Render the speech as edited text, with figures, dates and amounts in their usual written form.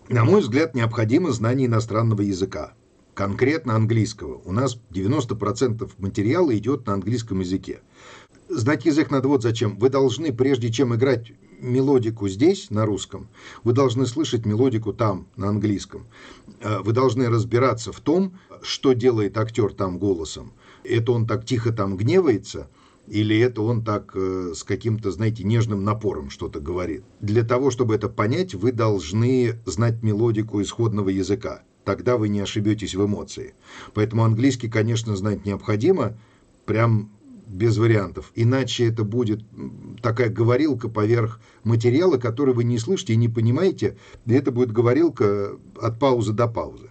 На мой взгляд, необходимо знание иностранного языка, конкретно английского. У нас 90% материала идет на английском языке. Знать язык надо вот зачем. Вы должны, прежде чем играть мелодику здесь, на русском, вы должны слышать мелодику там, на английском. Вы должны разбираться в том, что делает актер там голосом. Это он так тихо там гневается, или это он так с каким-то, знаете, нежным напором что-то говорит. Для того, чтобы это понять, вы должны знать мелодику исходного языка. Тогда вы не ошибетесь в эмоции. Поэтому английский, конечно, знать необходимо, прям без вариантов. Иначе это будет такая говорилка поверх материала, который вы не слышите и не понимаете. И это будет говорилка от паузы до паузы.